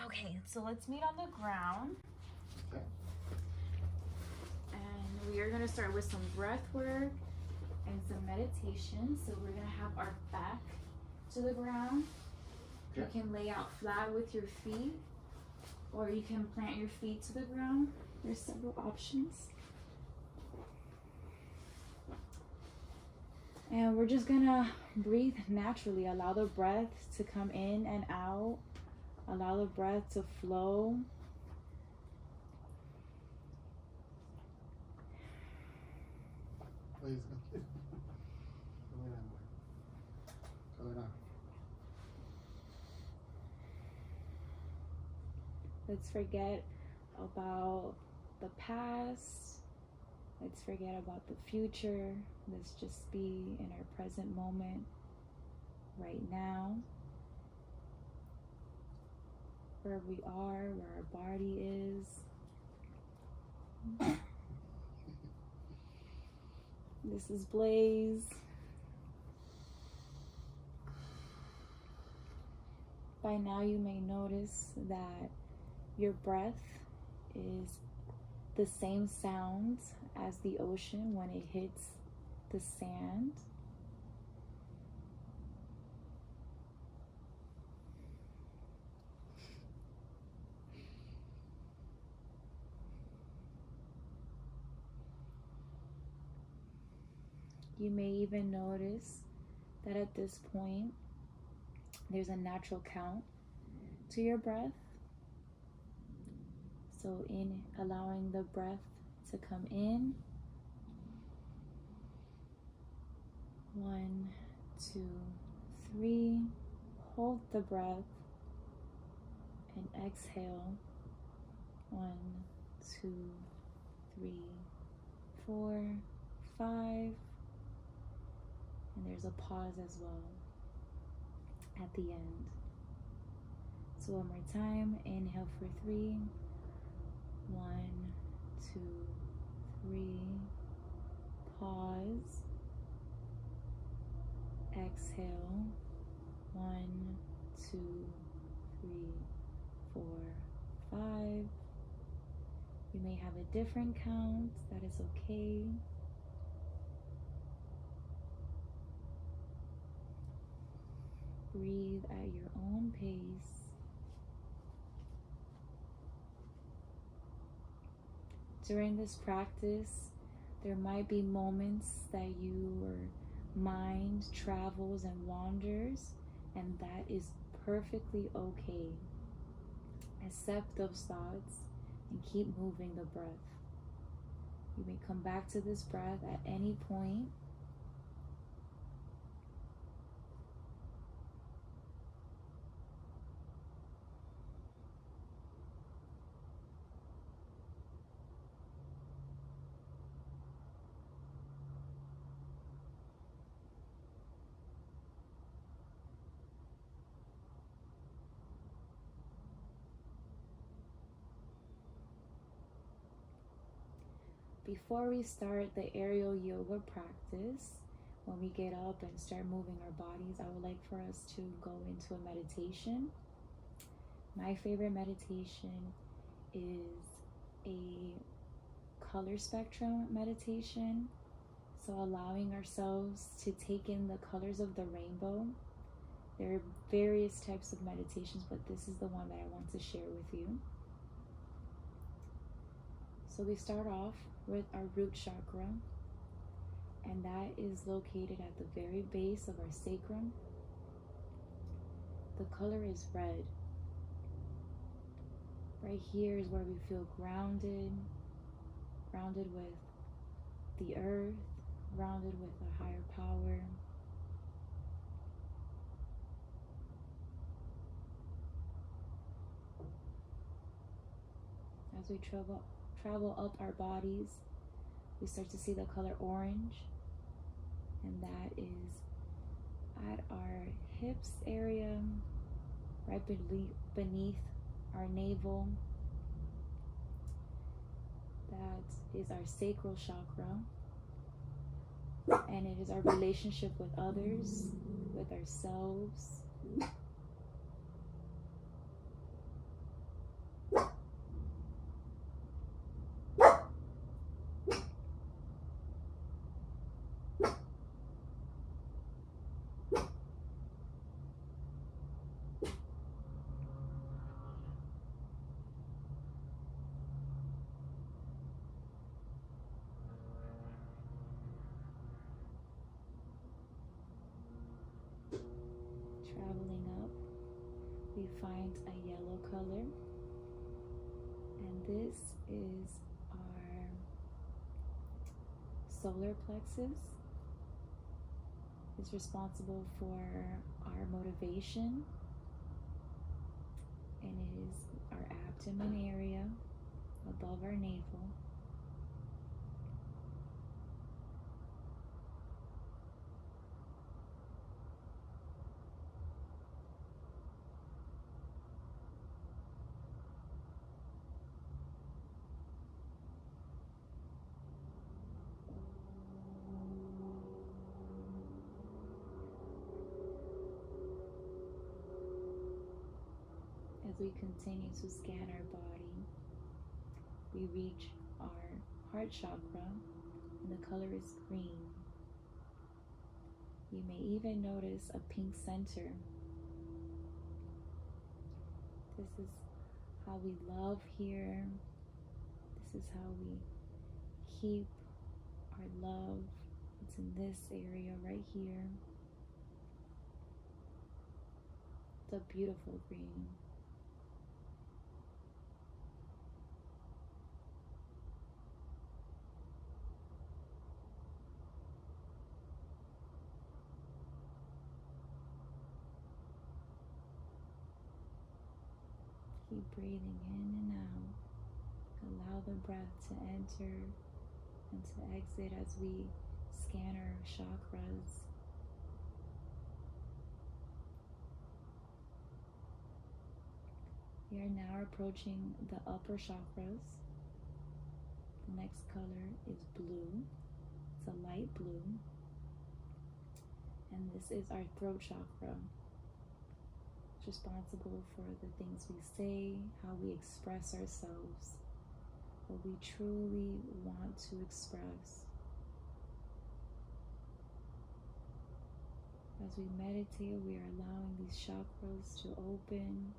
Okay, so let's meet on the ground. Okay. And we are going to start with some breath work and some meditation. So we're going to have our back to the ground. Okay. You can lay out flat with your feet, or you can plant your feet to the ground. There's several options. And we're just gonna breathe naturally. Allow the breath to come in and out. Allow the breath to flow. Please, okay. Let's forget about the past. Let's forget about the future. Let's just be in our present moment right now. Where we are, where our body is. This is Blaze. By now you may notice that your breath is the same sound as the ocean when it hits the sand. You may even notice that at this point, there's a natural count to your breath. So in allowing the breath to come in, 1, 2, 3, hold the breath and exhale, 1, 2, 3, 4, 5, and there's a pause as well at the end. So one more time, inhale for 3, 1, 2, 3, pause, exhale, 1, 2, 3, 4, 5. You may have a different count, that is okay. Breathe at your own pace. During this practice, there might be moments that your mind travels and wanders, and that is perfectly okay. Accept those thoughts and keep moving the breath. You may come back to this breath at any point. Before we start the aerial yoga practice, when we get up and start moving our bodies, I would like for us to go into a meditation. My favorite meditation is a color spectrum meditation. So allowing ourselves to take in the colors of the rainbow. There are various types of meditations, but this is the one that I want to share with you. So we start off with our root chakra, and that is located at the very base of our sacrum. The color is red. Right here is where we feel grounded with the earth, grounded with a higher power. As we travel up our bodies, we start to see the color orange, and that is at our hips area, right beneath our navel. That is our sacral chakra, and it is our relationship with others, with ourselves. we find a yellow color, and this is our solar plexus. It's responsible for our motivation, and it is our abdomen area above our navel. As we continue to scan our body, we reach our heart chakra, and the color is green. You may even notice a pink center. This is how we love here. This is how we keep our love. It's in this area right here. It's a beautiful green. Keep breathing in and out. Allow the breath to enter and to exit as we scan our chakras. We are now approaching the upper chakras. The next color is blue. It's a light blue. And this is our throat chakra. It's responsible for the things we say, how we express ourselves, what we truly want to express. As we meditate, we are allowing these chakras to open.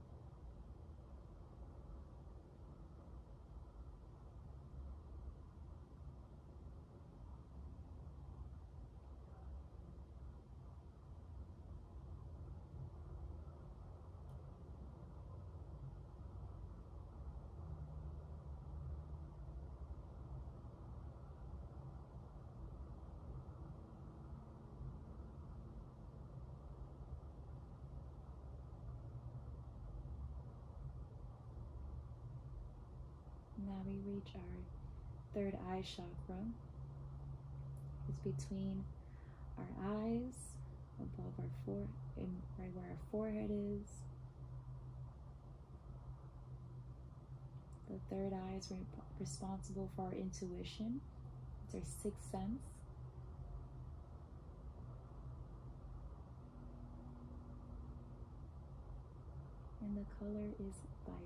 Now we reach our third eye chakra. It's between our eyes, above our forehead, right where our forehead is. The third eye is responsible for our intuition. It's our sixth sense. And the color is violet.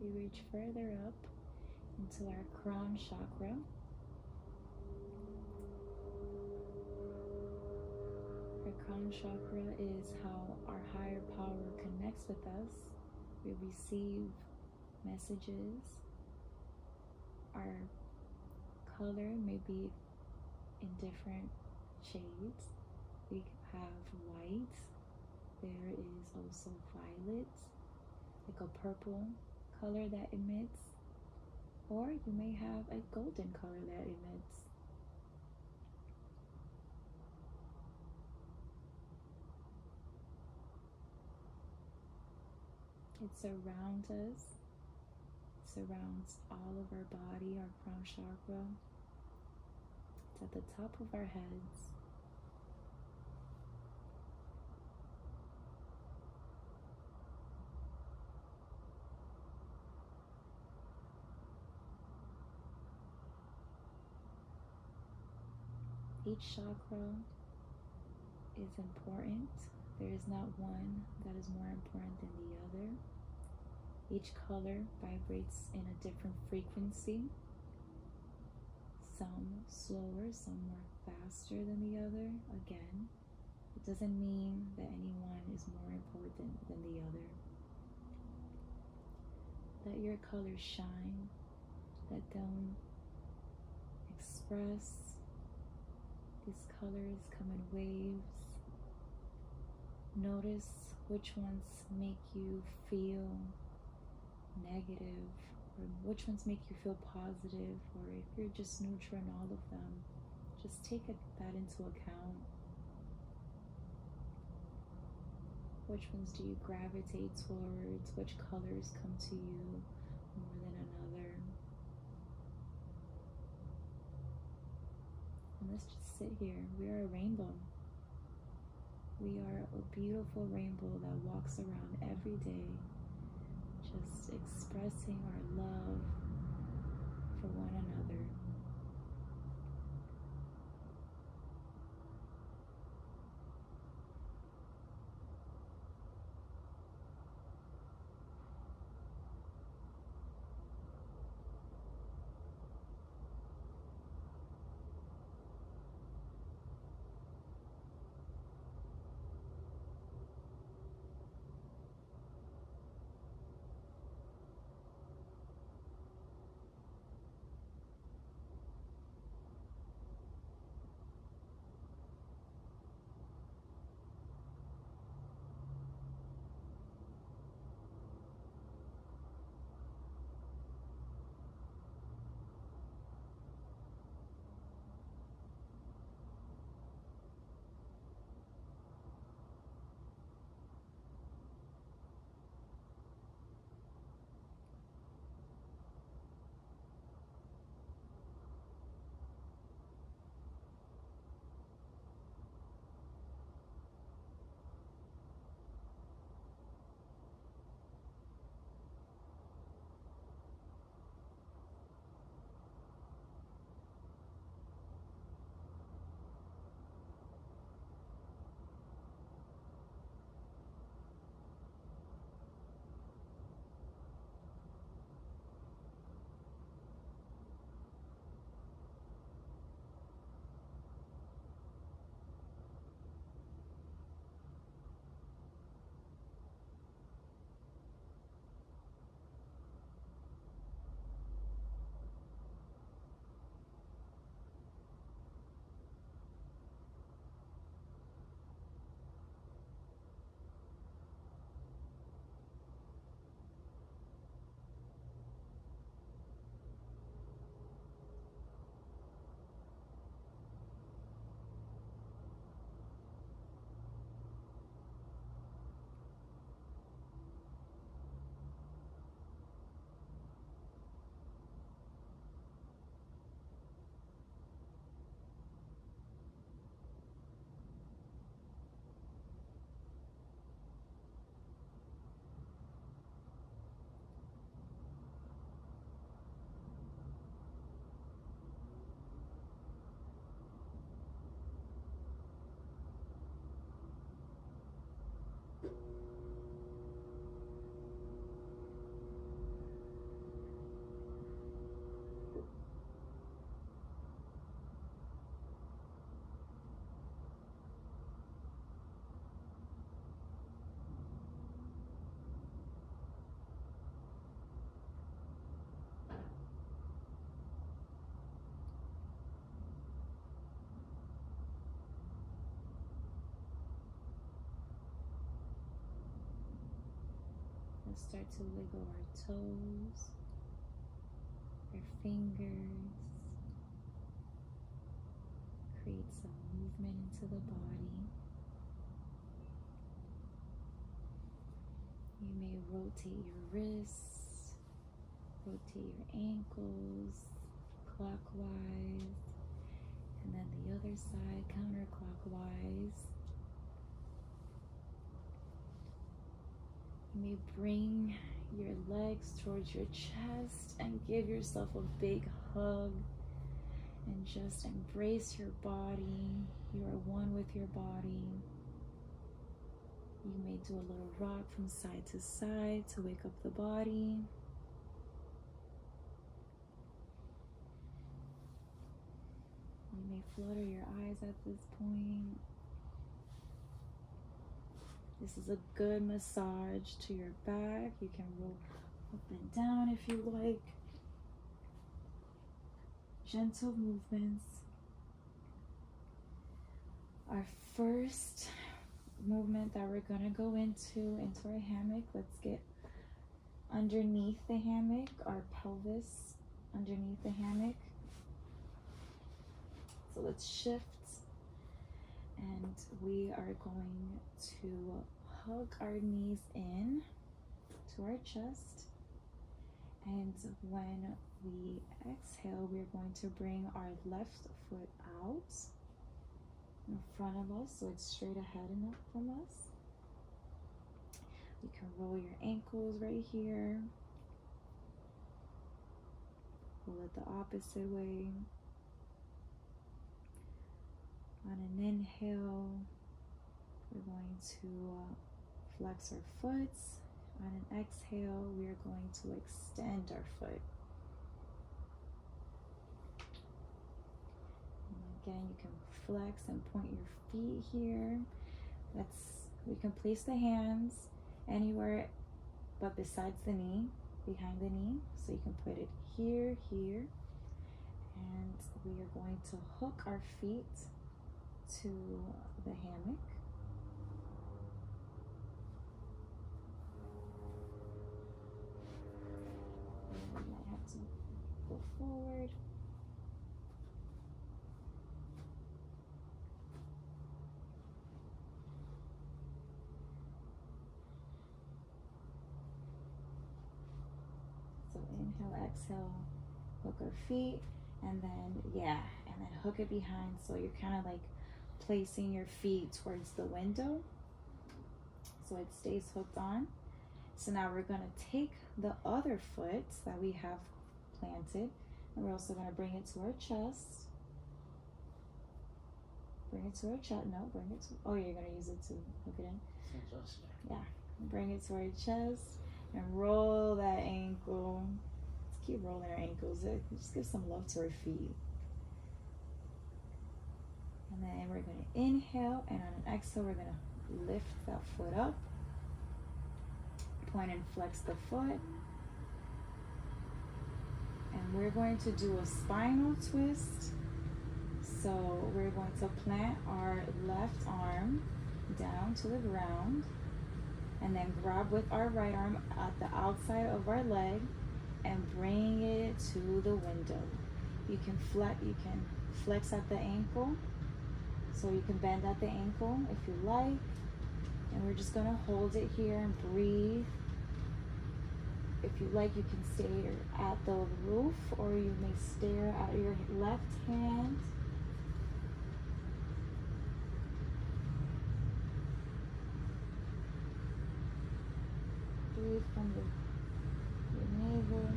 We reach further up into our crown chakra. Our crown chakra is how our higher power connects with us. We receive messages. Our color may be in different shades. We have white. There is also violet, like a purple color that emits, or you may have a golden color that emits. It surrounds us, surrounds all of our body, our crown chakra. It's at the top of our heads. Each chakra is important. There is not one that is more important than the other. Each color vibrates in a different frequency. Some slower, some more faster than the other. Again, it doesn't mean that anyone is more important than the other. Let your colors shine. Let them express. These colors come in waves. Notice which ones make you feel negative, or which ones make you feel positive, or if you're just neutral in all of them, just take that into account. Which ones do you gravitate towards? Which colors come to you more than another? And let's just sit here. We are a rainbow. We are a beautiful rainbow that walks around every day, just expressing our love for one another. Let's start to wiggle our toes, our fingers, create some movement into the body. You may rotate your wrists, rotate your ankles clockwise, and then the other side counterclockwise. You may bring your legs towards your chest and give yourself a big hug and just embrace your body. You are one with your body. You may do a little rock from side to side to wake up the body. You may flutter your eyes at this point. This is a good massage to your back. You can roll up and down if you like. Gentle movements. Our first movement that we're gonna go into our hammock. Let's get underneath the hammock, our pelvis underneath the hammock. So let's shift, and we are going to hug our knees in to our chest, and when we exhale, we're going to bring our left foot out in front of us, so it's straight ahead and up from us. You can roll your ankles right here. Roll it the opposite way. On an inhale, we're going to flex our foot. On an exhale, we are going to extend our foot. And again, you can flex and point your feet here. We can place the hands anywhere but besides the knee, behind the knee. So you can put it here, here. And we are going to hook our feet to the hammock. And we might have to go forward. So inhale, exhale, hook our feet, and then hook it behind, so you're kind of like placing your feet towards the window so it stays hooked on. So now we're going to take the other foot that we have planted, and we're also going to bring it to our chest. Bring it to our chest. No, bring it to, oh, you're going to use it to hook it in. Yeah, bring it to our chest and roll that ankle. Let's keep rolling our ankles. Just give some love to our feet. And then we're going to inhale, and on an exhale, we're going to lift that foot up. Point and flex the foot. And we're going to do a spinal twist. So we're going to plant our left arm down to the ground, and then grab with our right arm at the outside of our leg and bring it to the window. You can flex at the ankle. So you can bend at the ankle if you like. And we're just gonna hold it here and breathe. If you like, you can stay at the roof, or you may stare at your left hand. Breathe from your navel.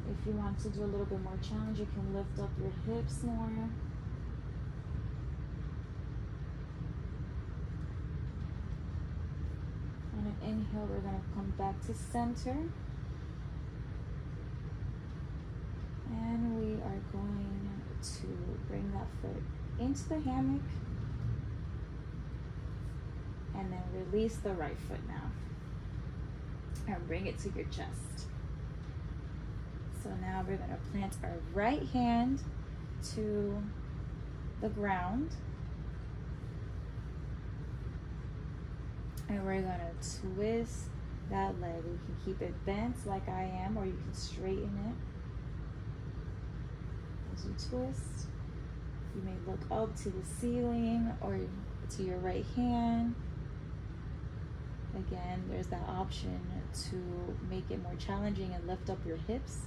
If you want to do a little bit more challenge, you can lift up your hips more. On an inhale, we're going to come back to center. And we are going to bring that foot into the hammock. And then release the right foot now. And bring it to your chest. So now we're going to plant our right hand to the ground. And we're going to twist that leg. We can keep it bent like I am, or you can straighten it. As you twist, you may look up to the ceiling or to your right hand. Again, there's that option to make it more challenging and lift up your hips.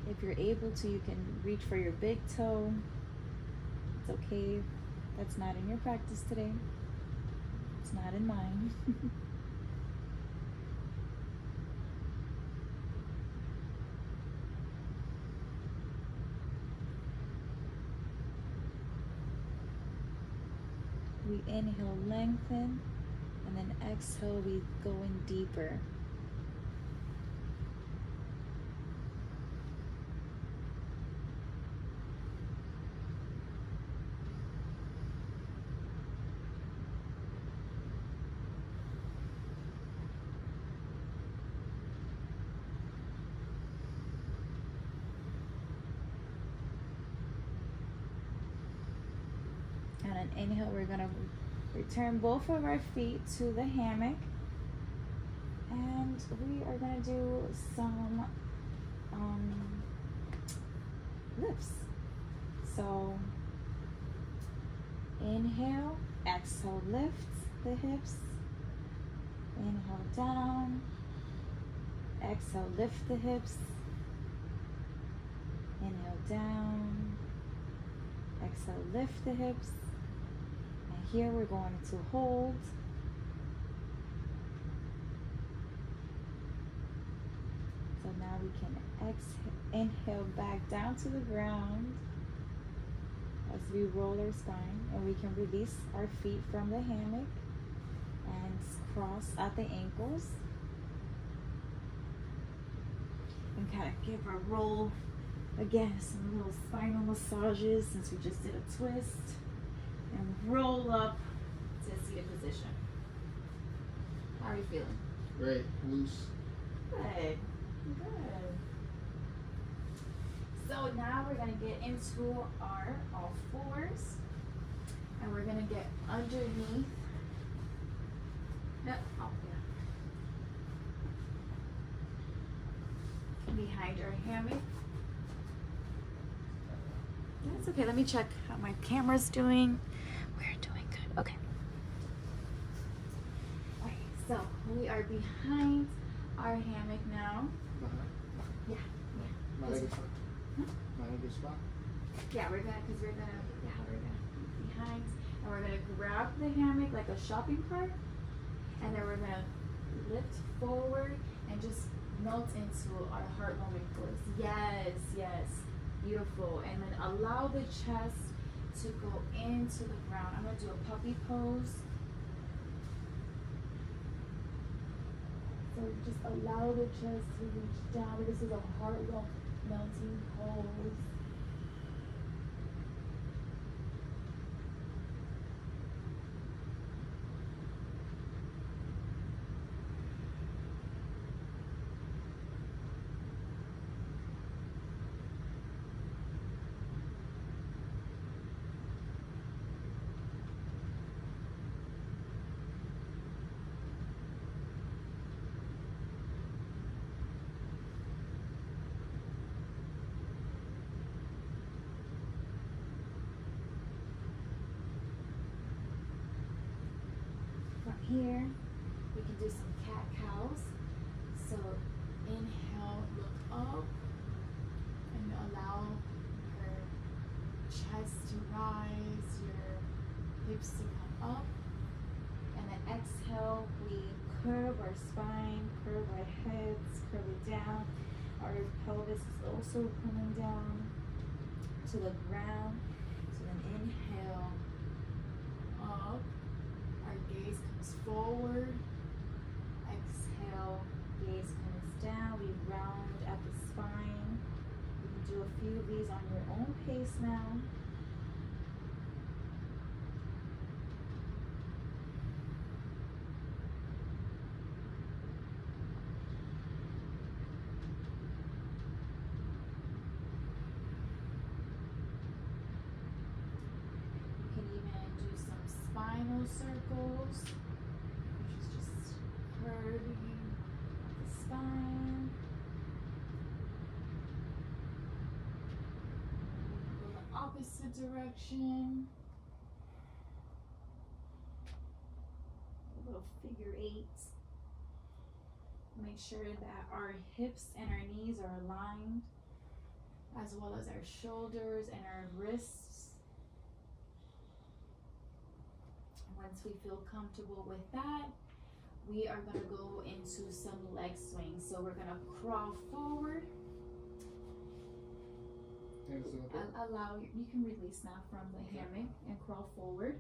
If you're able to, you can reach for your big toe. It's okay. That's not in your practice today. It's not in mine. we inhale, lengthen, and then exhale, we go in deeper. And an inhale, we're gonna return both of our feet to the hammock. And we are gonna do some lifts. So inhale, exhale, lift the hips. Inhale down, exhale, lift the hips. Inhale down, exhale, lift the hips. And here we're going to hold. So now we can inhale back down to the ground as we roll our spine, and we can release our feet from the hammock and cross at the ankles. And kind of give a roll again, some little spinal massages since we just did a twist. And roll up to seated position. How are you feeling? Great. Loose. Good. Good. So now we're going to get into our all fours. And we're going to get underneath. No, oh, yeah. Behind our hammock. That's okay. Let me check how my camera's doing. We're doing good. Okay. Okay, so we are behind our hammock now. Yeah, yeah. My leg is fine. My leg is fine. Yeah, we're gonna be behind, and we're gonna grab the hammock like a shopping cart, and then we're gonna lift forward and just melt into our heart-warming pose. Yes, yes. Beautiful. And then allow the chest to go into the ground. I'm going to do a puppy pose. So just allow the chest to reach down. This is a heart melting pose. Here, we can do some cat-cows. So inhale, look up, and allow your chest to rise, your hips to come up. And then exhale, we curve our spine, curve our heads, curve it down. Our pelvis is also coming down to the ground. So then inhale, up. Our gaze comes forward. Exhale, gaze comes down. We round at the spine. You can do a few of these on your own pace now. You can even do some spinal circles, which is just curving the spine. Go the opposite direction. A little figure eight. Make sure that our hips and our knees are aligned, as well as our shoulders and our wrists. Once we feel comfortable with that, we are going to go into some leg swings. So we're going to crawl forward. Hands in the back. You can release now from the hammock and crawl forward.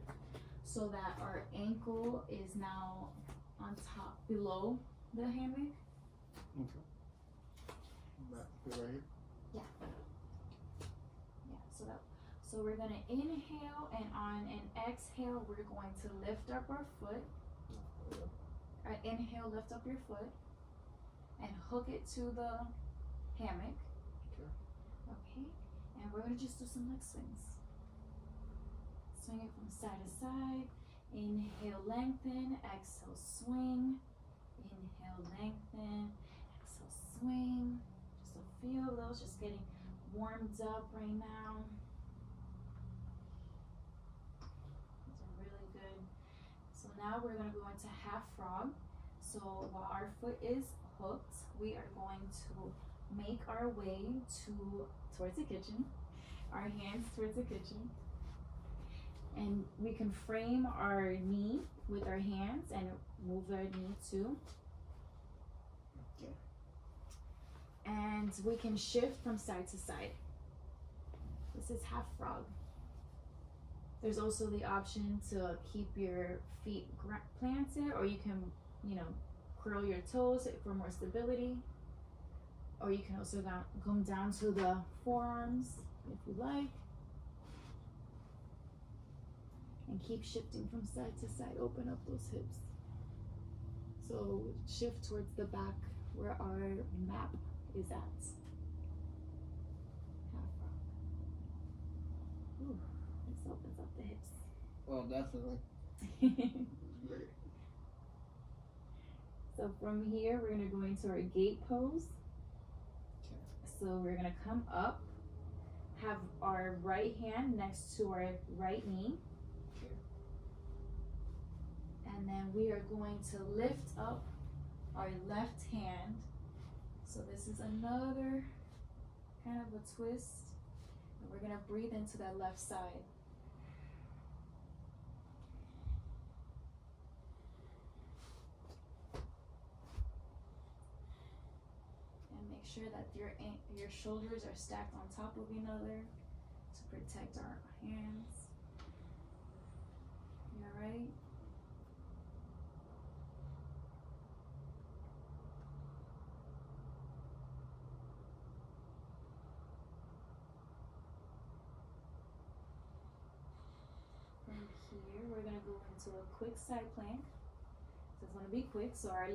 so that our ankle is now on top, below the hammock. Okay. Back to right here. Yeah, so we're gonna inhale, and on an exhale, we're going to lift up our foot. Inhale, lift up your foot, and hook it to the hammock. Okay. Okay, and we're gonna just do some leg swings. Swing it from side to side. Inhale, lengthen. Exhale, swing. Inhale, lengthen. Exhale, swing. Just a few of those, just getting warmed up right now. Those are really good. So now we're gonna go into half frog. So while our foot is hooked, we are going to make our way towards the kitchen. Our hands towards the kitchen. And we can frame our knee with our hands and move our knee too. Okay. And we can shift from side to side. This is half frog. There's also the option to keep your feet planted, or you can, curl your toes for more stability. Or you can also come down to the forearms if you like. And keep shifting from side to side. Open up those hips. So shift towards the back where our map is at. Half frog. Ooh, this opens up the hips. Well, definitely. Great. So from here, we're gonna go into our gate pose. Okay. So we're gonna come up, have our right hand next to our right knee. Okay. And then we are going to lift up our left hand. So this is another kind of a twist. And we're gonna breathe into that left side. And make sure that your shoulders are stacked on top of each other to protect our hands. You alright? From here, we're gonna go into a quick side plank. So it's gonna be quick. So our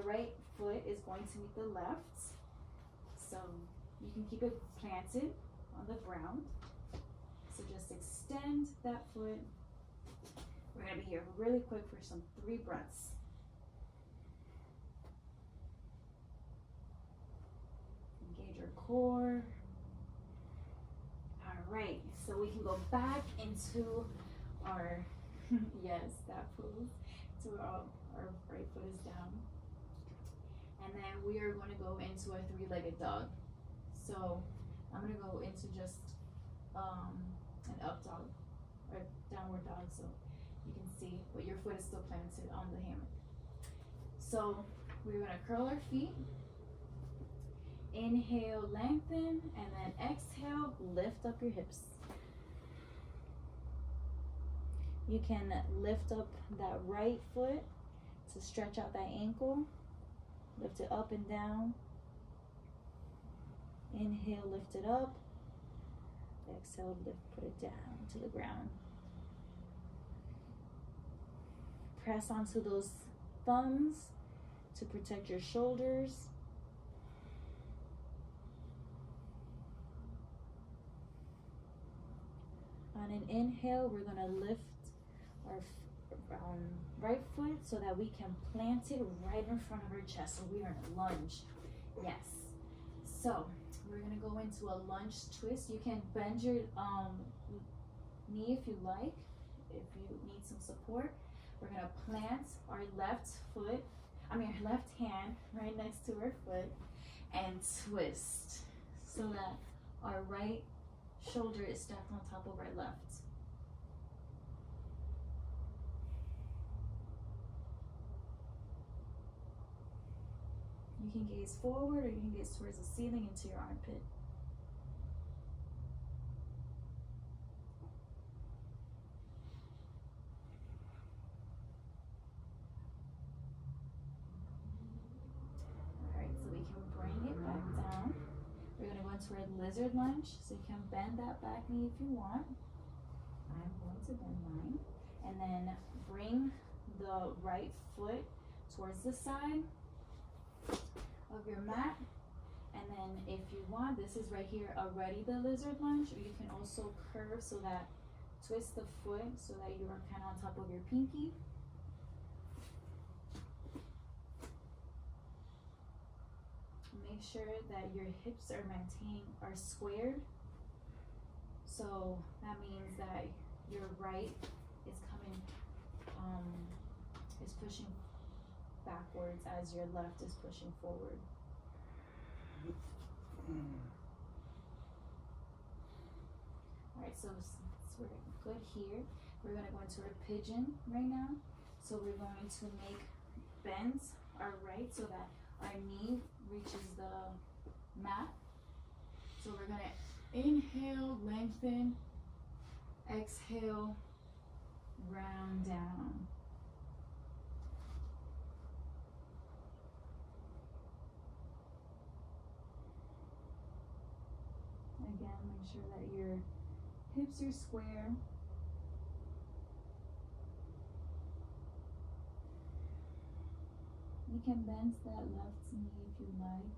right foot is going to meet the left. So you can keep it planted on the ground. So just extend that foot. We're gonna be here really quick for some 3 breaths. Engage your core. All right, so we can go back into our, yes, that pose. So our right foot is down. And then we are going to go into a 3-legged dog. So I'm going to go into just an up dog or downward dog, so you can see, but your foot is still planted on the hammock. So we're going to curl our feet. Inhale, lengthen, and then exhale, lift up your hips. You can lift up that right foot to stretch out that ankle. Lift it up and down. Inhale, lift it up. Exhale, put it down to the ground. Press onto those thumbs to protect your shoulders. On an inhale, we're going to lift our right foot so that we can plant it right in front of our chest. So we are in a lunge. Yes. So we're going to go into a lunge twist. You can bend your knee if you like, if you need some support. We're going to plant our our left hand right next to our foot and twist so that our right shoulder is stacked on top of our left. You can gaze forward or you can gaze towards the ceiling into your armpit. lizard lunge. So you can bend that back knee if you want. I'm going to bend mine. And then bring the right foot towards the side of your mat. And then if you want, this is right here already the lizard lunge, or you can also curve so that twist the foot so that you are kind of on top of your pinky. Make sure that your hips are squared. So that means that your right is coming, is pushing backwards as your left is pushing forward. Alright, so we're good here. We're gonna go into our pigeon right now. So we're going to make bends our right so that our knee reaches the mat. So we're gonna inhale, lengthen, exhale, round down. Again, make sure that your hips are square. You can bend that left knee if you like.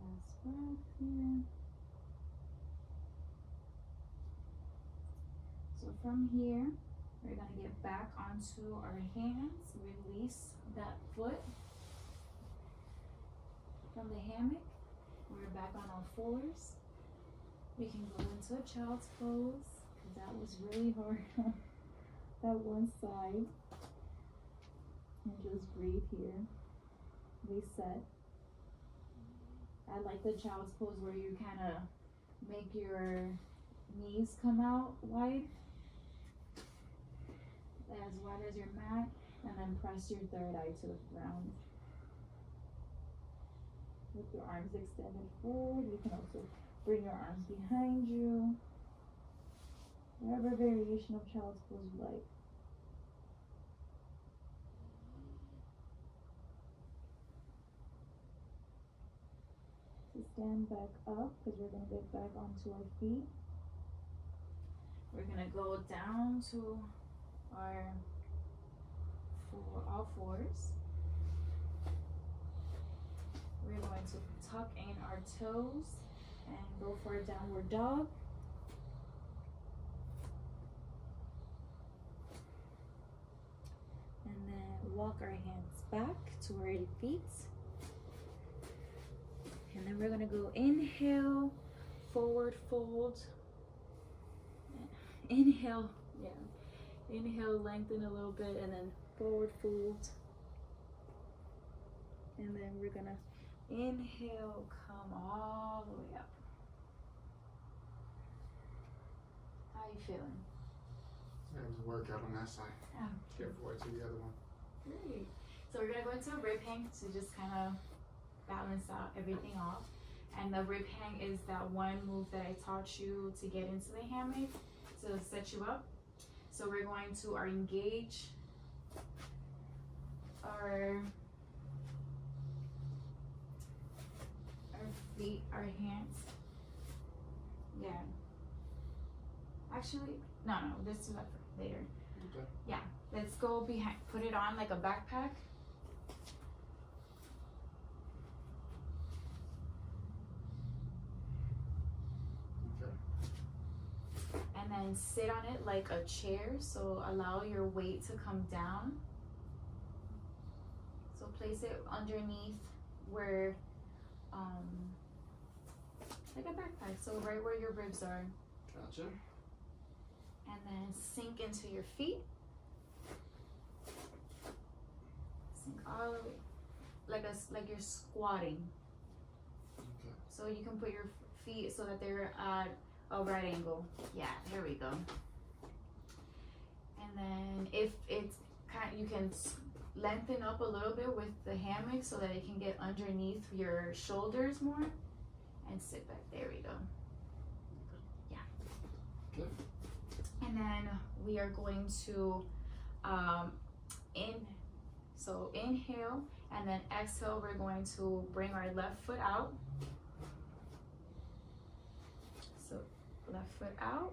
Last breath here. So from here, we're going to get back onto our hands, release that foot from the hammock. We're back on all fours. We can go into a child's pose because that was really hard on that one side. And just breathe here. Reset. I like the child's pose where you kind of make your knees come out wide as your mat, and then press your third eye to the ground. With your arms extended forward, you can also bring your arms behind you. Whatever variation of child's pose you like. To stand back up, because we're going to get back onto our feet. We're going to go down to all fours. We're going to tuck in our toes and go for a downward dog. And then walk our hands back to our feet. And then we're going to go inhale, forward fold. Inhale, inhale, lengthen a little bit, and then forward fold. And then we're gonna inhale, come all the way up. How are you feeling? It was a workout on that side. Oh. Get forward to the other one. Great. So we're gonna go into a rib hang to just kind of balance out everything off. And the rib hang is that one move that I taught you to get into the hammock to set you up. So we're going to engage our feet, our hands. Yeah. Actually, no, this is later. Okay. Yeah, let's go behind, put it on like a backpack. And then sit on it like a chair, so allow your weight to come down. So place it underneath where, like a backpack, so right where your ribs are. Gotcha. And then sink into your feet. Sink all the way, like you're squatting. Okay. So you can put your feet so that they're at a right angle. Yeah, there we go. And then if it's kind, you can lengthen up a little bit with the hammock so that it can get underneath your shoulders more. And sit back. There we go. Yeah. Good. And then we are going to inhale, and then exhale. We're going to bring our left foot out. So left foot out,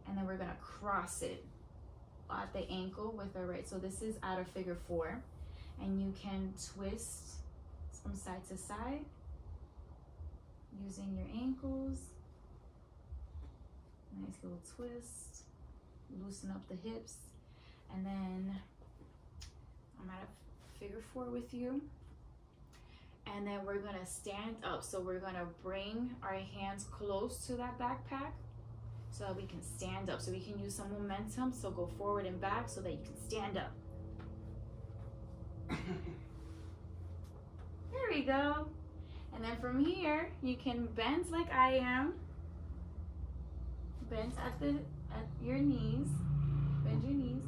and then we're gonna cross it at the ankle with our right. So this is out of figure 4, and you can twist from side to side using your ankles. Nice little twist. Loosen up the hips, and then I'm at a figure 4 with you. And then we're gonna stand up. So we're gonna bring our hands close to that backpack so that we can stand up. So we can use some momentum. So go forward and back so that you can stand up. There we go. And then from here, you can bend like I am. Bend at your knees. Bend your knees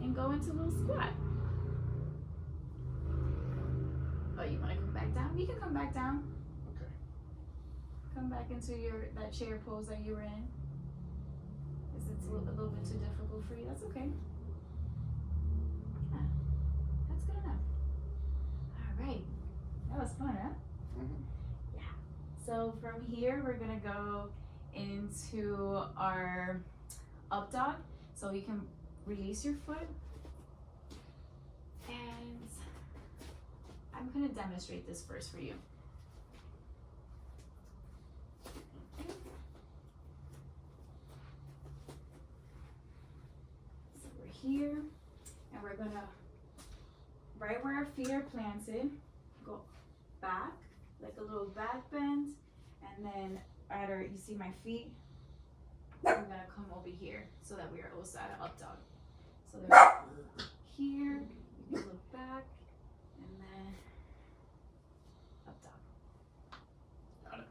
and go into a little squat. Oh, you want to come back down? You can come back down. Okay. Come back into that chair pose that you were in. Is it a little bit too difficult for you? That's okay. Yeah, that's good enough. All right, that was fun, huh? Mm-hmm. Yeah. So from here, we're gonna go into our up dog. So you can release your foot, and I'm gonna demonstrate this first for you. So we're here, and we're gonna, right where our feet are planted, go back, like a little back bend, and then you see my feet? We're gonna come over here so that we are also at an up dog. So there's here, you can look back, and then up dog. Got it.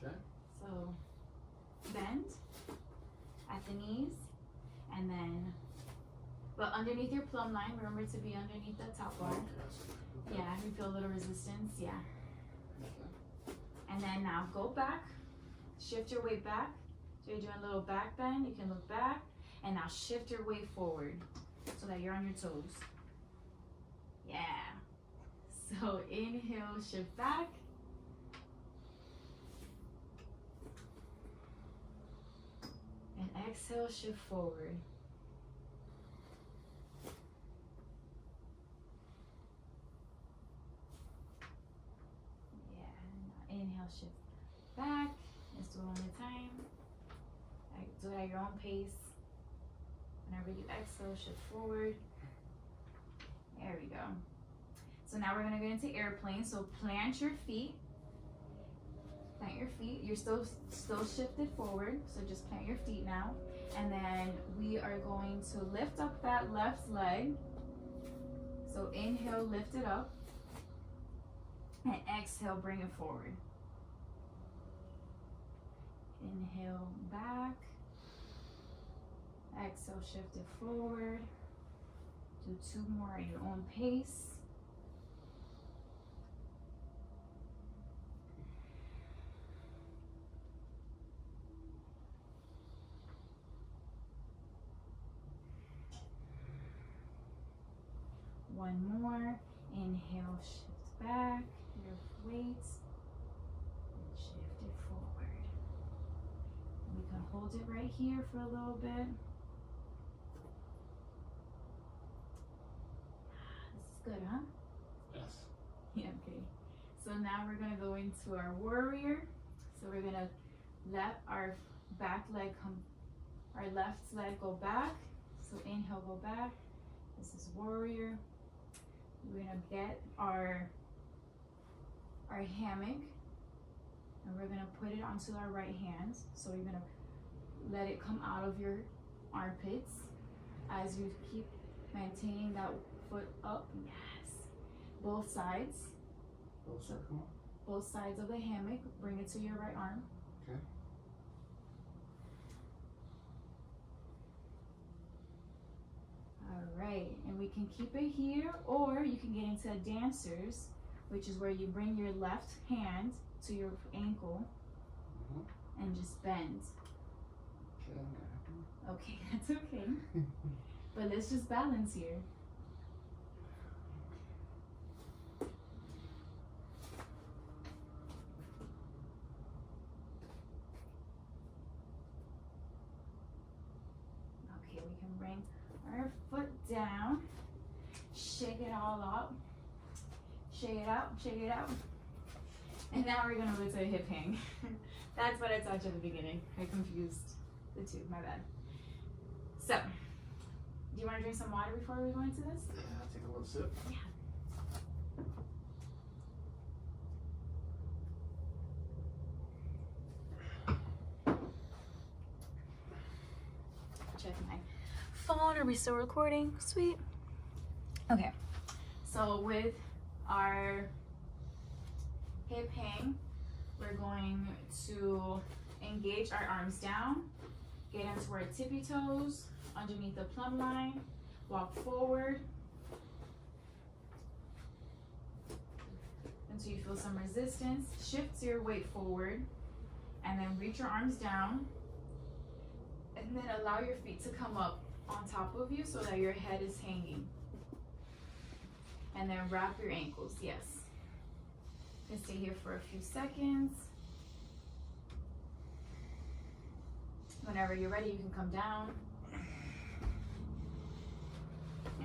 Okay. So bend at the knees, and then, but underneath your plumb line, remember to be underneath that top bar. Okay. Yeah, you feel a little resistance, yeah. Okay. And then now go back, shift your weight back. So you're doing a little back bend, you can look back, and now shift your weight forward so that you're on your toes. Yeah. So inhale, shift back. And exhale, shift forward. Yeah, inhale, shift back. Let's do it one more time. Do it at your own pace. Whenever you exhale, shift forward. There we go. So now we're gonna get into airplane. So plant your feet. Plant your feet. You're still shifted forward. So just plant your feet now. And then we are going to lift up that left leg. So inhale, lift it up. And exhale, bring it forward. Inhale, back. Exhale, shift it forward. Do 2 more at your own pace. One more. Inhale, shift back your weight. And shift it forward. We can hold it right here for a little bit. This is good, huh? Yes. Yeah, okay. So now we're gonna go into our warrior. So we're gonna let our back leg our left leg go back. So inhale, go back. This is warrior. We're gonna get our hammock, and we're gonna put it onto our right hand. So we're gonna let it come out of your armpits as you keep maintaining that foot up. Yes. Both sides. Both sides, come on. Both sides of the hammock. Bring it to your right arm. Okay. Alright, and we can keep it here, or you can get into dancers, which is where you bring your left hand to your ankle and just bend. Okay, that's okay. But let's just balance here. Okay, we can bring our foot down, shake it all up, shake it out, shake it out. And now we're gonna move to a hip hang. That's what I taught you at the beginning. I confused the two, my bad. So, do you want to drink some water before we go into this? Yeah, I'll take a little sip. Yeah. Check my phone. Are we still recording? Sweet. Okay. So with our hip hang, we're going to engage our arms down, get into our tippy toes, underneath the plumb line, walk forward until you feel some resistance. Shift your weight forward and then reach your arms down, and then allow your feet to come up on top of you so that your head is hanging. And then wrap your ankles, yes. And stay here for a few seconds. Whenever you're ready, you can come down.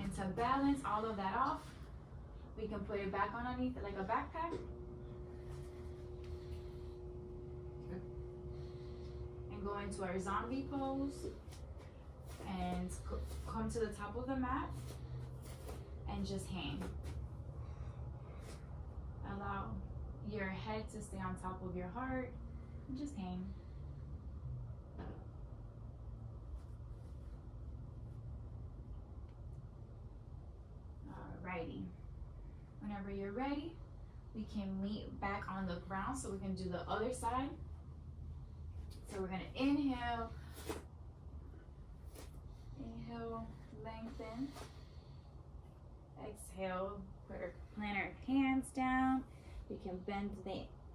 And to balance all of that off, we can put it back underneath like a backpack. Okay. And go into our zombie pose. And come to the top of the mat. And just hang. Allow your head to stay on top of your heart. And just hang. Alrighty. Whenever you're ready, we can meet back on the ground so we can do the other side. So we're gonna inhale, lengthen. Exhale, plant our hands down. We can bend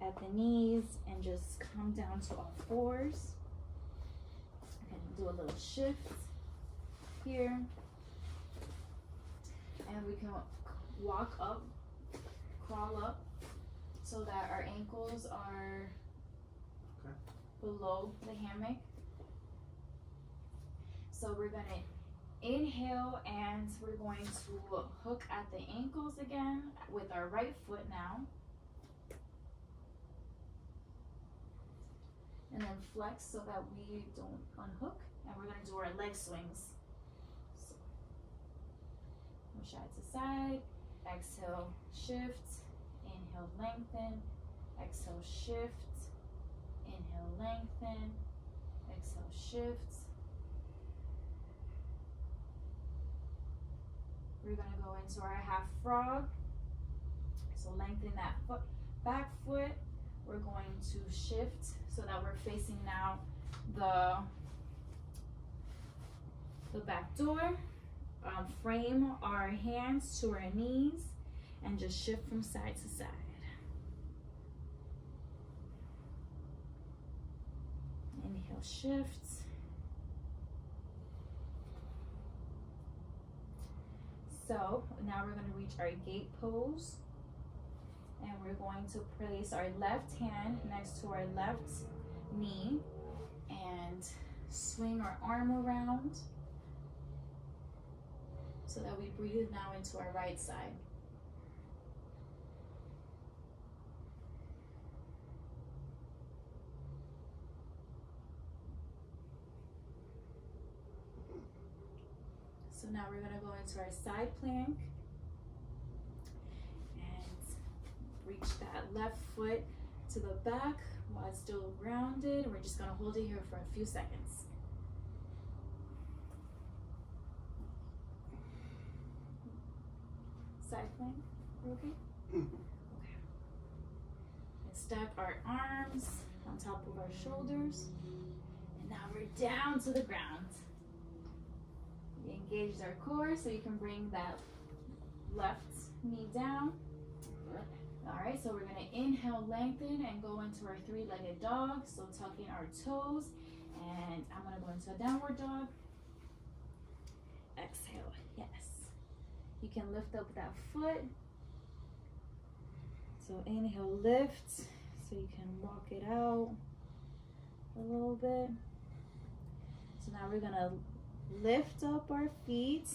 at the knees and just come down to all fours. Okay, do a little shift here. And we can walk up, crawl up, so that our ankles are below the hammock. So we're gonna inhale and we're going to hook at the ankles again with our right foot now. And then flex so that we don't unhook. And we're gonna do our leg swings. So, from side to side. Exhale, shift. Inhale, lengthen. Exhale, shift. Inhale, lengthen. Exhale, shift. We're gonna go into our half frog. So lengthen that back foot. We're going to shift so that we're facing now the back door. Frame our hands to our knees and just shift from side to side. Inhale, shift. So now we're going to reach our gate pose, and we're going to place our left hand next to our left knee and swing our arm around so that we breathe now into our right side. So now we're going to go into our side plank and reach that left foot to the back while it's still grounded. We're just going to hold it here for a few seconds. Side plank, we're okay? Okay. And stack our arms on top of our shoulders. And now we're down to the ground. Engage engages our core, so you can bring that left knee down. All right, so we're gonna inhale, lengthen, and go into our three-legged dog. So tucking our toes, and I'm gonna go into a downward dog. Exhale, yes. You can lift up that foot. So inhale, lift, so you can walk it out a little bit. So now we're gonna lift up our feet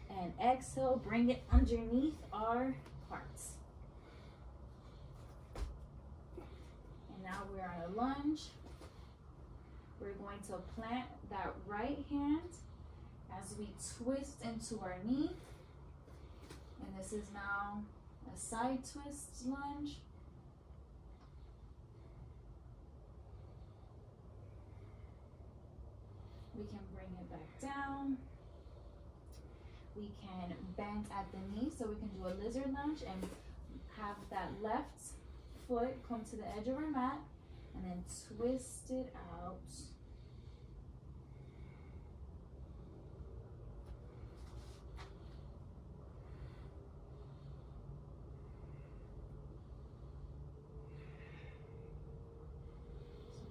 and exhale, bring it underneath our hearts. And now we're on a lunge. We're going to plant that right hand as we twist into our knee. And this is now a side twist lunge. We can bring it back down. We can bend at the knee, so we can do a lizard lunge and have that left foot come to the edge of our mat and then twist it out. So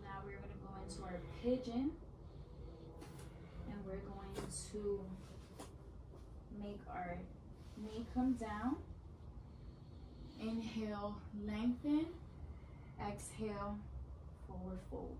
now we're going to go into our pigeon, and we're going to make our knee come down. Inhale, lengthen. Exhale, forward fold.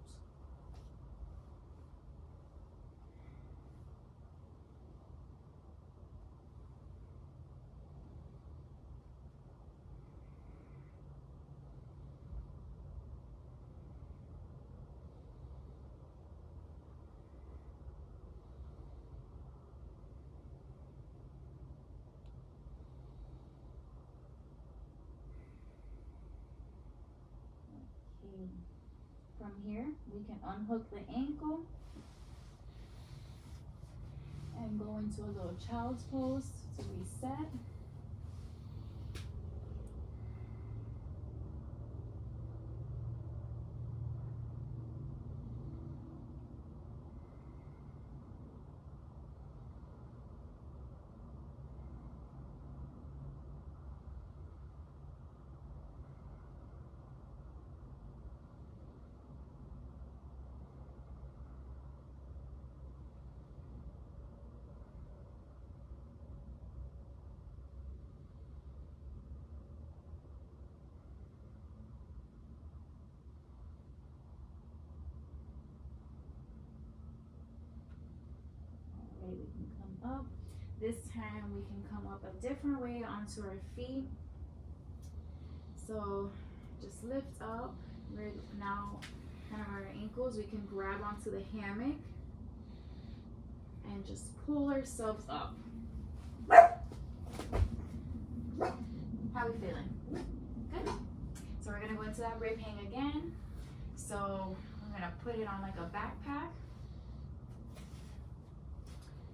From here, we can unhook the ankle and go into a little child's pose to reset. We can come up. This time we can come up a different way onto our feet. So just lift up. We're now kind of our ankles. We can grab onto the hammock and just pull ourselves up. How are we feeling? Good. So we're gonna go into that rib hang again. So we're gonna put it on like a backpack,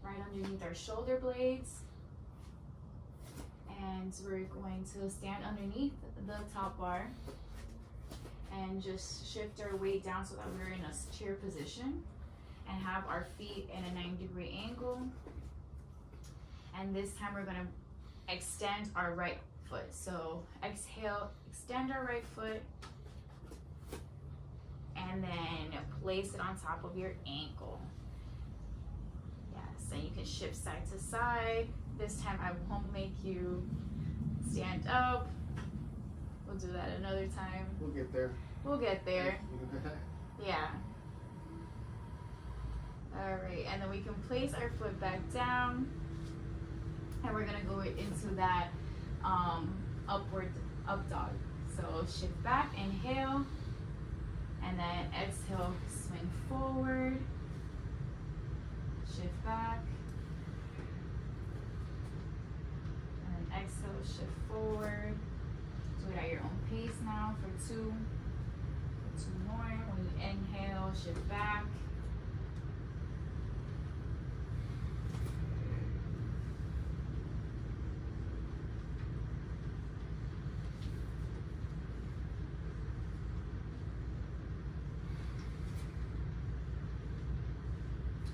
right underneath our shoulder blades. And we're going to stand underneath the top bar and just shift our weight down so that we're in a chair position and have our feet in a 90-degree angle. And this time we're gonna extend our right foot. So exhale, extend our right foot, and then place it on top of your ankle. Yes, and you can shift side to side. This time I won't make you stand up. We'll do that another time. We'll get there. We'll get there. Yeah. All right, and then we can place our foot back down, and we're gonna go into that upward up dog. So shift back, inhale, and then exhale, swing forward, shift back, and then exhale, shift forward. Do it at your own pace now for two more. When you inhale, shift back.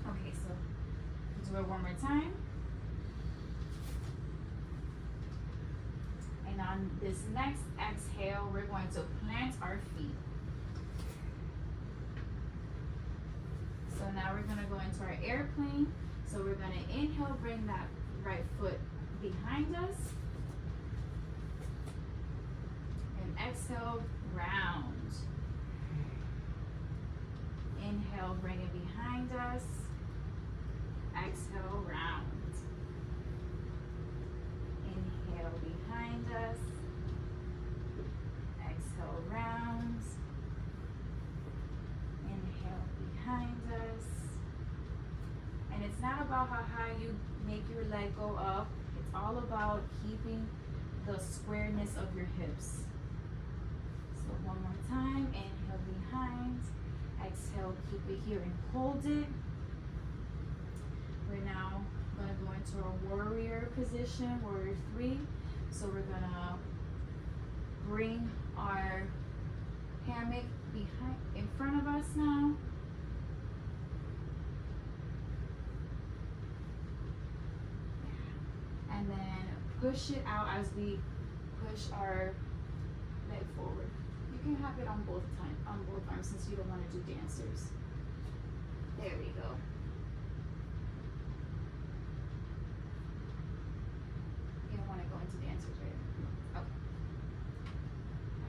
Okay, so do do it one more time. And on this next exhale, we're going to plant our feet. So now we're gonna go into our airplane. So we're gonna inhale, bring that right foot behind us. And exhale, round. Inhale, bring it behind us. Exhale, round. Inhale, behind us. Exhale, round. Inhale, behind us. And it's not about how high you make your leg go up. It's all about keeping the squareness of your hips. So one more time, inhale behind. Exhale, keep it here and hold it. We're now gonna go into a warrior position, warrior 3. So we're gonna bring our hammock behind, in front of us now. And then push it out as we push our leg forward. You can have it on both arms since you don't want to do dancers. There we go. You don't want to go into dancers, right? Okay.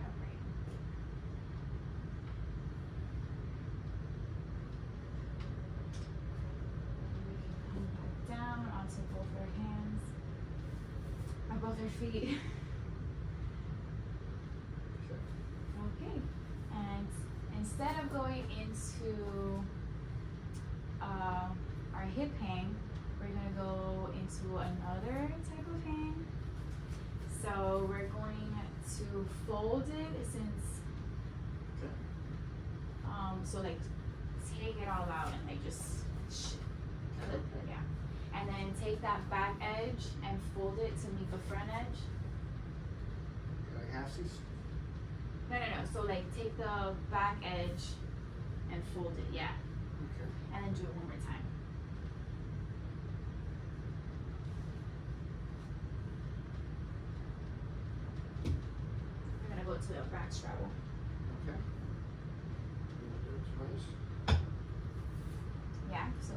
All right. We can come back down onto both our hands. On both our feet. Okay, and instead of going into our hip hang, we're gonna go into another type of hang. So we're going to fold it since, so like take it all out and like just, yeah. And then take that back edge and fold it to meet the front edge. Like halfsies? No. So like take the back edge and fold it, yeah. Okay. And then do it one more time. We're gonna go to the back straddle. Okay. Twice. Yeah, so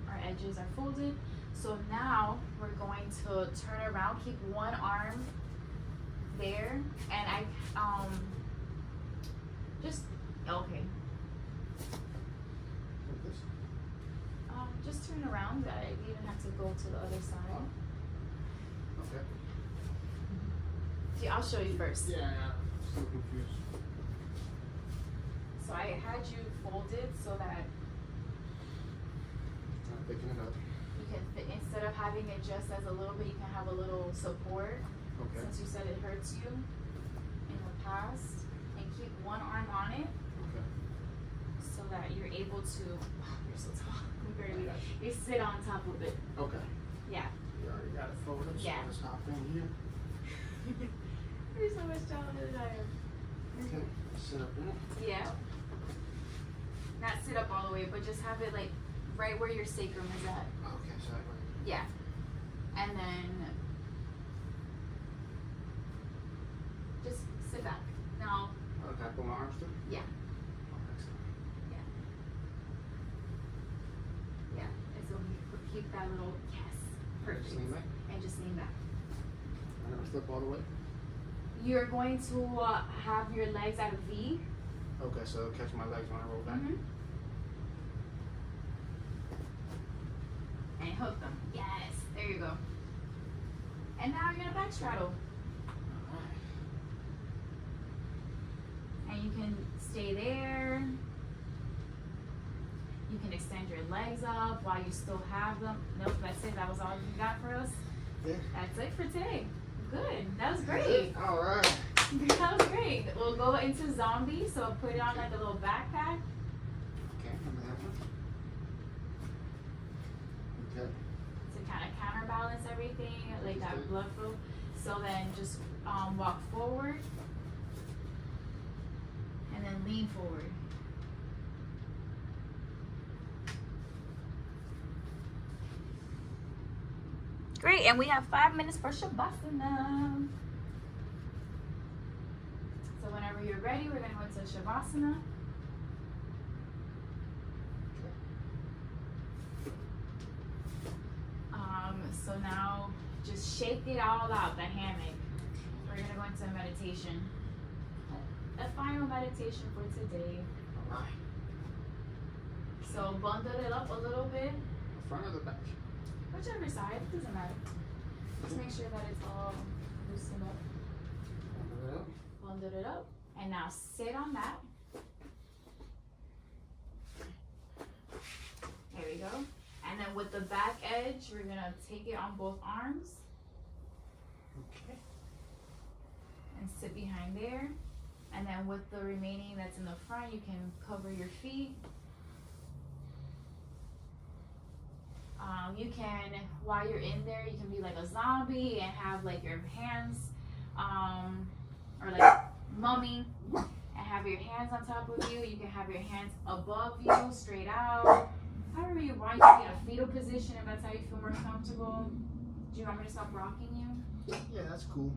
our edges are folded. So now we're going to turn around, keep one arm there, and okay. Like this? Just turn around. You don't have to go to the other side. Okay. See, I'll show you first. Yeah. So confused. So I had you folded so that I'm picking it up. you can fit, instead of having it just as a little bit, you can have a little support. Okay. Since you said it hurts you in the past, and keep one arm on it Okay. so that you're able to. You're so tall. You sit on top of it. Okay. Yeah. You already got it folded, so Yeah. let's hop in here. You're so much taller than I am. Okay. Sit up in it. Yeah. Not sit up all the way, but just have it like right where your sacrum is at. Okay, so I Yeah. And then just sit back. Now, can I put my arms through? yeah. Oh, excellent. Yeah. And so we keep that little, yes. Perfect. Just lean back. And just lean back. I never slip all the way. You're going to have your legs at a V. Okay, so catch my legs when I roll back. Mm-hmm. And hook them. Yes. There you go. And now you're gonna back straddle. Alright. And you can stay there. You can extend your legs up while you still have them. Nope, that's it. That was all you got for us. Yeah. That's it for today. Good. That was great. Alright. That was great. We'll go into zombie. So put it on like a little backpack. Okay, remember that one? Okay. To kind of counterbalance everything, like that blood flow. So then just walk forward and then lean forward. Great, and we have 5 minutes for Shavasana. So whenever you're ready, we're gonna go into Shavasana. So now just shake it all out, the hammock. We're gonna go into meditation. A final meditation for today. All right. So bundle it up a little bit. The front or the back? Whichever side, it doesn't matter. Just make sure that it's all loosened up. Bundle it up. And now sit on that. There we go. And then with the back edge, we're gonna take it on both arms. Okay. And sit behind there. And then with the remaining that's in the front, you can cover your feet. You can, while you're in there, you can be like a zombie and have like your hands, or like mummy, and have your hands on top of you. You can have your hands above you, straight out. However you want, you can be in a fetal position if that's how you feel more comfortable. Do you want me to stop rocking you? Yeah, that's cool.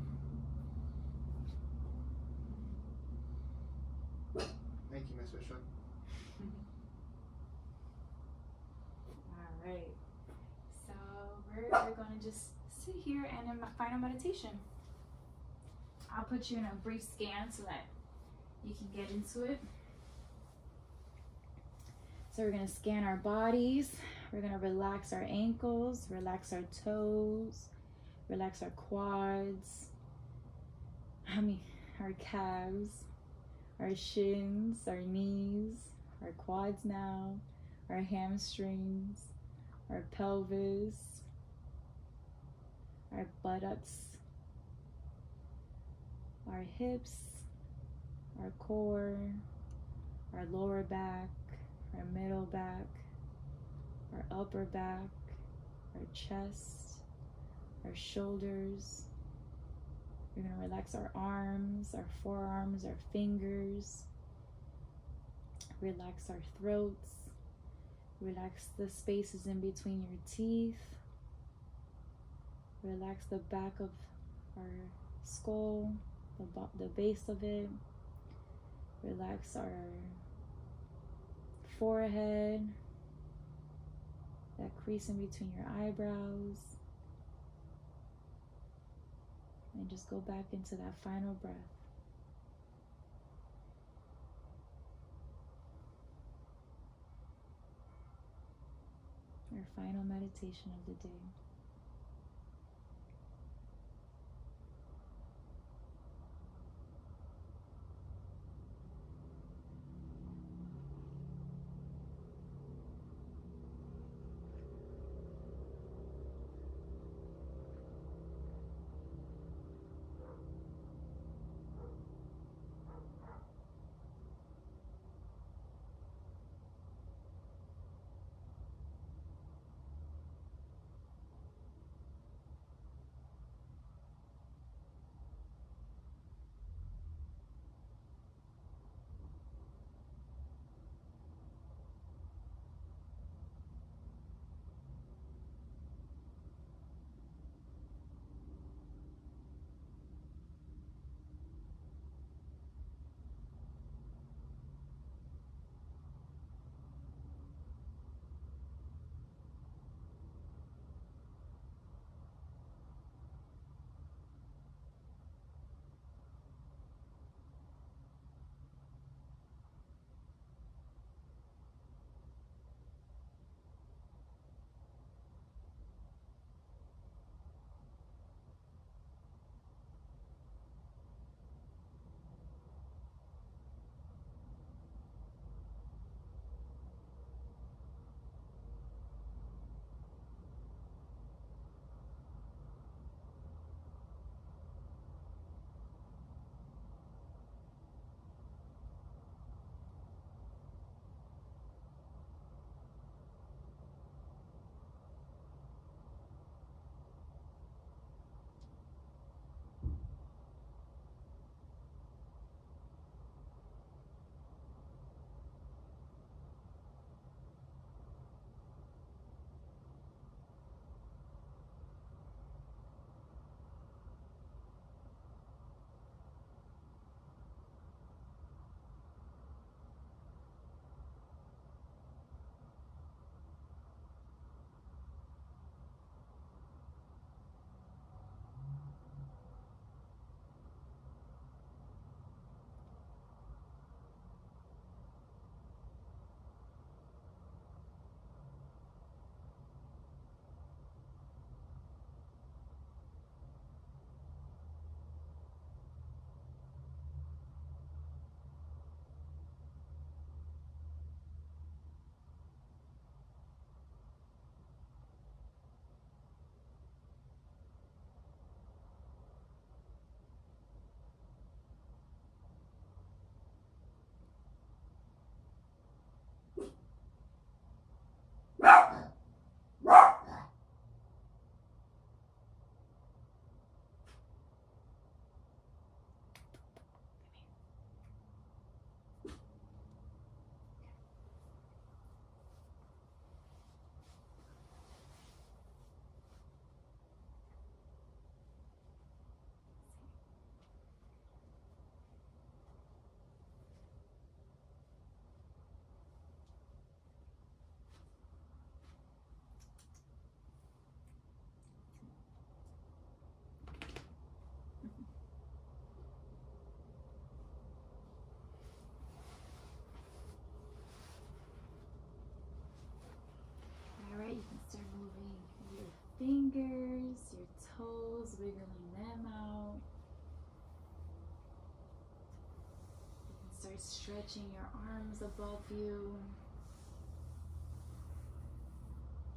Thank you, Miss Bishop. All right. So we're going to just sit here and in my final meditation. I'll put you in a brief scan so that you can get into it. So we're going to scan our bodies. We're going to relax our ankles, relax our toes, relax our quads, our calves, our shins, our knees, our quads now, our hamstrings, our pelvis, our buttocks, our hips, our core, our lower back, our middle back, our upper back, our chest, our shoulders. We're going to relax our arms, our forearms, our fingers. Relax our throats. Relax the spaces in between your teeth. Relax the back of our skull, the base of it. Relax our forehead, that crease in between your eyebrows. And just go back into that final breath. Our final meditation of the day. fingers, your toes, wiggling them out. You can start stretching your arms above you.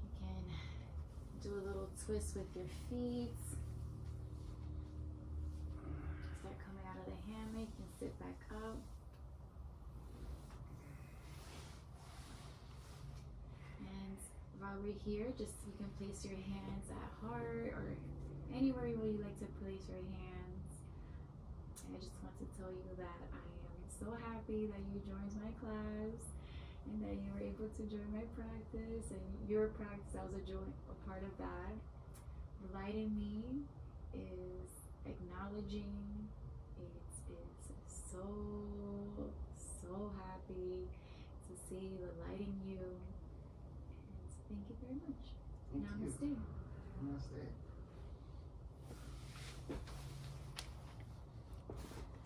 You can do a little twist with your feet. Start coming out of the hammock and sit back up. And while we're here, just you can place your hands at heart or anywhere you would like to place your hands. And I just want to tell you that I am so happy that you joined my class and that you were able to join my practice and your practice. I was a part of that. The light in me is acknowledging. It is so happy to see the light in you. And thank you very much. Thank Namaste. you. Namaste.